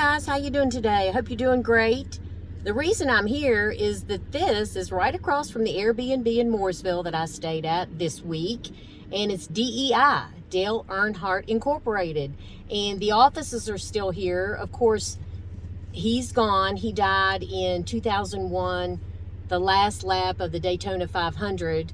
guys, how you doing today? I hope you're doing great. The reason I'm here is that this is right across from the Airbnb in Mooresville that I stayed at this week, and it's DEI, Dale Earnhardt Incorporated, and the offices are still here. Of course, he's gone. He died in 2001, the last lap of the Daytona 500.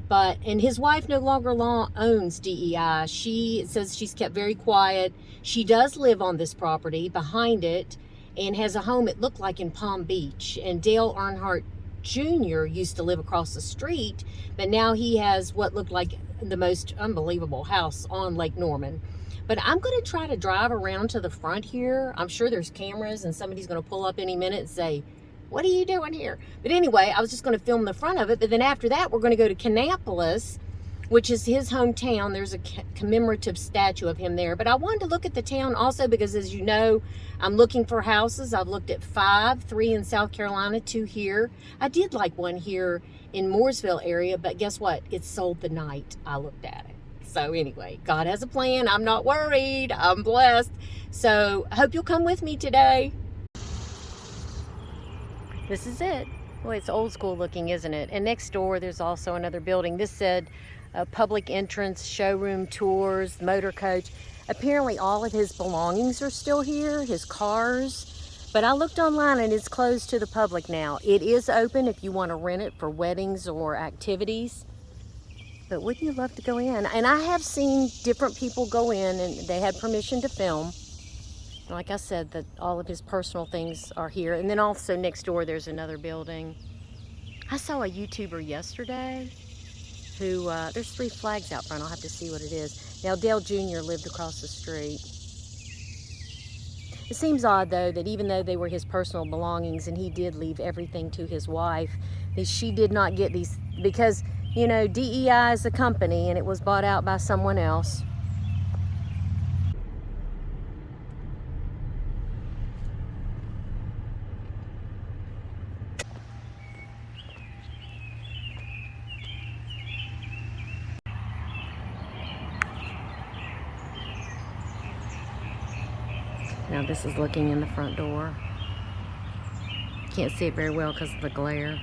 And his wife no longer owns DEI. She says she's kept very quiet. She does live on this property behind it and has a home, it looked like, in Palm Beach. And Dale Earnhardt Jr. used to live across the street, but now he has what looked like the most unbelievable house on Lake Norman. But I'm going to try to drive around to the front here. I'm sure there's cameras and somebody's going to pull up any minute and say, "What are you doing here?" But anyway, I was just going to film the front of it. But then after that, we're going to go to Kannapolis, which is his hometown. There's a commemorative statue of him there. But I wanted to look at the town also because, as you know, I'm looking for houses. I've looked at 5, 3 in South Carolina, 2 here. I did like one here in Mooresville area, but guess what? It sold the night I looked at it. So anyway, God has a plan. I'm not worried. I'm blessed. So I hope you'll come with me today. This is it. Well, it's old school looking, isn't it? And next door, there's also another building. This said public entrance, showroom tours, motor coach. Apparently all of his belongings are still here, his cars. But I looked online and it's closed to the public now. It is open if you want to rent it for weddings or activities. But wouldn't you love to go in? And I have seen different people go in and they had permission to film. Like I said, that all of his personal things are here. And then also next door, there's another building. I saw a YouTuber yesterday who, there's 3 flags out front. I'll have to see what it is. Now, Dale Jr. lived across the street. It seems odd, though, that even though they were his personal belongings and he did leave everything to his wife, that she did not get these, because, you know, DEI is a company and it was bought out by someone else. Now this is looking in the front door. Can't see it very well because of the glare.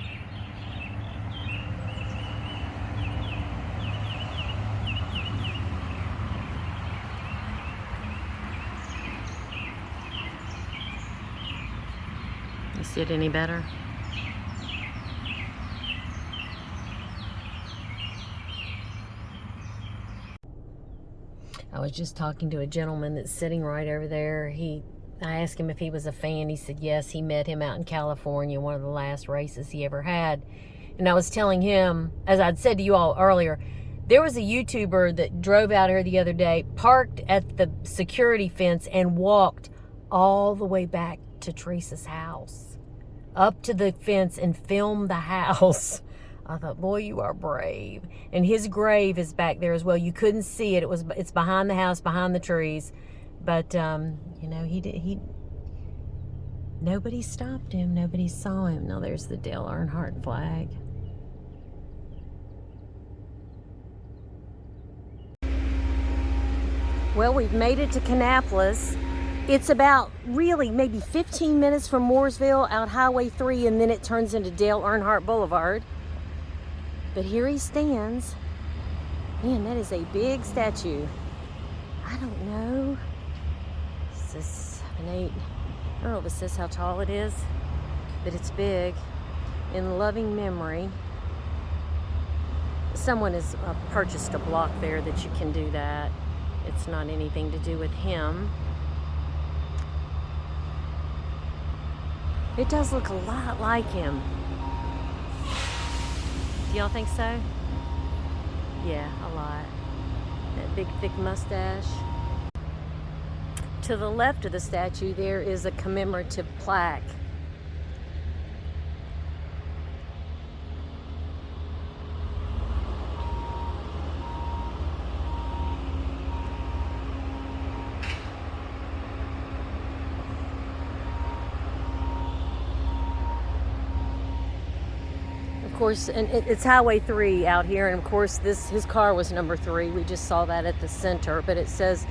You see it any better? I was just talking to a gentleman that's sitting right over there. I asked him if he was a fan. He said yes, he met him out in California, one of the last races he ever had. And I was telling him, as I'd said to you all earlier, there was a YouTuber that drove out here the other day, parked at the security fence and walked all the way back to Teresa's house, up to the fence and filmed the house. I thought, boy, you are brave. And his grave is back there as well. You couldn't see it. It's behind the house, behind the trees. But you know, nobody stopped him. Nobody saw him. Now there's the Dale Earnhardt flag. Well, we've made it to Kannapolis. It's about really maybe 15 minutes from Mooresville out Highway 3, and then it turns into Dale Earnhardt Boulevard. But here he stands. Man, that is a big statue. I don't know. Is this 7, 8? I don't know if it says how tall it is, but it's big. In loving memory. Someone has purchased a block there that you can do that. It's not anything to do with him. It does look a lot like him. Do y'all think so? Yeah, a lot. That big, thick mustache. To the left of the statue, there is a commemorative plaque. Of course, and it's Highway 3 out here, and of course his car was number 3. We just saw that at the center, but it says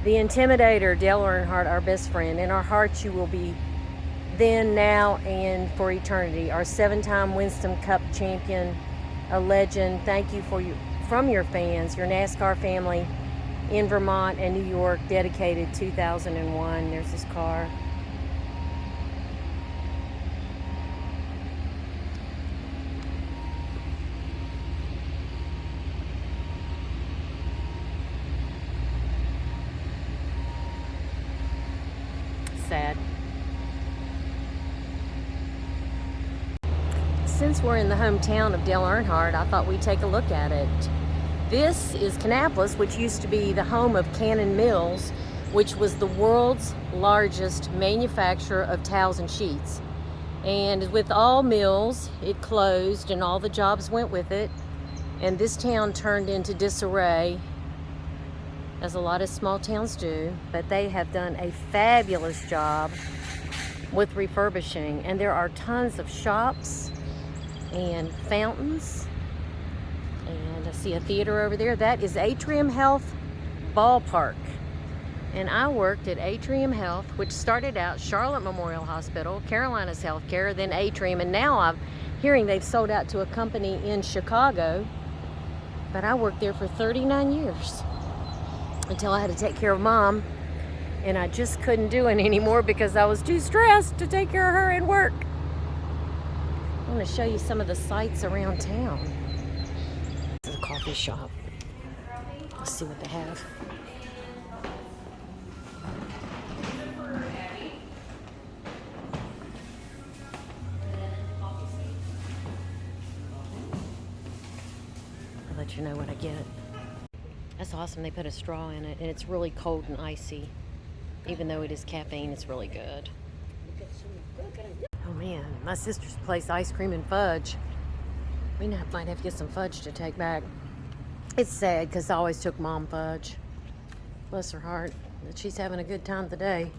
The Intimidator, Dale Earnhardt, our best friend. In our hearts you will be then, now, and for eternity. Our 7-time Winston Cup champion, a legend. Thank you from your fans, your NASCAR family in Vermont and New York, dedicated 2001. There's his car. Sad. Since we're in the hometown of Dale Earnhardt, I thought we'd take a look at it. This is Kannapolis, which used to be the home of Cannon Mills, which was the world's largest manufacturer of towels and sheets. And with all mills, it closed and all the jobs went with it. And this town turned into disarray, as a lot of small towns do. But they have done a fabulous job with refurbishing. And there are tons of shops and fountains. And I see a theater over there. That is Atrium Health Ballpark. And I worked at Atrium Health, which started out Charlotte Memorial Hospital, Carolinas Healthcare, then Atrium, and now I'm hearing they've sold out to a company in Chicago. But I worked there for 39 years until I had to take care of Mom, and I just couldn't do it anymore because I was too stressed to take care of her and work. I want to show you some of the sights around town. This is a coffee shop. Let's see what they have. I'll let you know what I get. That's awesome. They put a straw in it, and it's really cold and icy. Even though it is caffeine, it's really good. Oh man, my sister's place, ice cream and fudge. We might have to get some fudge to take back. It's sad because I always took Mom fudge. Bless her heart. But she's having a good time today.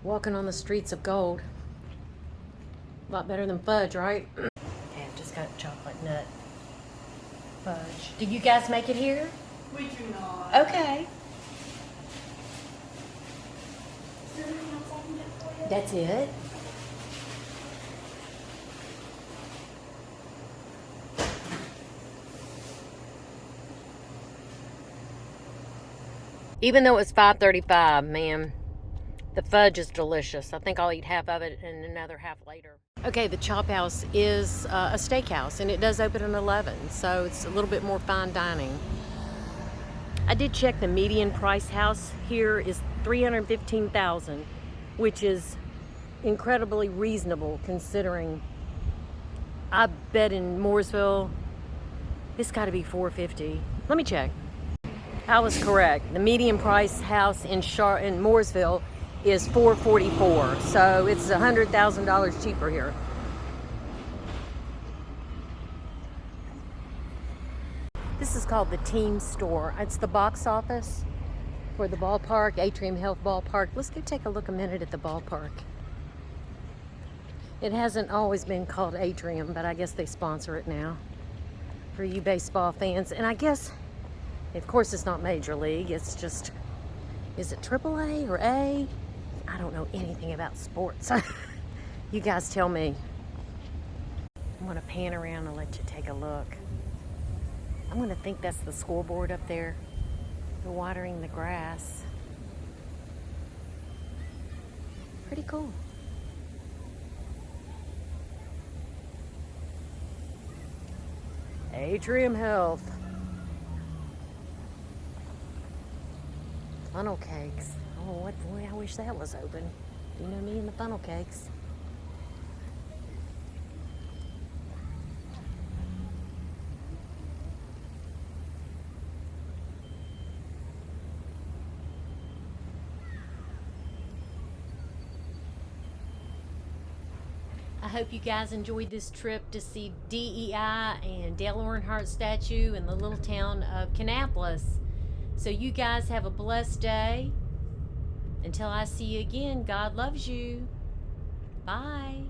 Walking on the streets of gold. A lot better than fudge, right? Okay, I've just got chocolate nut fudge. Do you guys make it here? We do not. Okay. Is there anything else I can get for you? That's it. Even though it's $5.35, ma'am, the fudge is delicious. I think I'll eat half of it and another half later. Okay, the Chop House is a steakhouse, and it does open at 11, so it's a little bit more fine dining. I did check the median price house here is $315,000, which is incredibly reasonable considering I bet in Mooresville it's got to be $450. Let me check. I was correct. The median price house in Mooresville is $444, so it's $100,000 cheaper here. This is called the Team Store. It's the box office for the ballpark, Atrium Health Ballpark. Let's go take a look a minute at the ballpark. It hasn't always been called Atrium, but I guess they sponsor it now for you baseball fans. And I guess, of course, it's not Major League. It's just, is it AAA or A? I don't know anything about sports. You guys tell me. I'm going to pan around and let you take a look. I'm going to think that's the scoreboard up there. They're watering the grass. Pretty cool. Atrium Health. Funnel cakes. Oh, what boy, I wish that was open. You know me and the funnel cakes. I hope you guys enjoyed this trip to see DEI and Dale Earnhardt statue in the little town of Kannapolis. So you guys have a blessed day. Until I see you again, God loves you. Bye.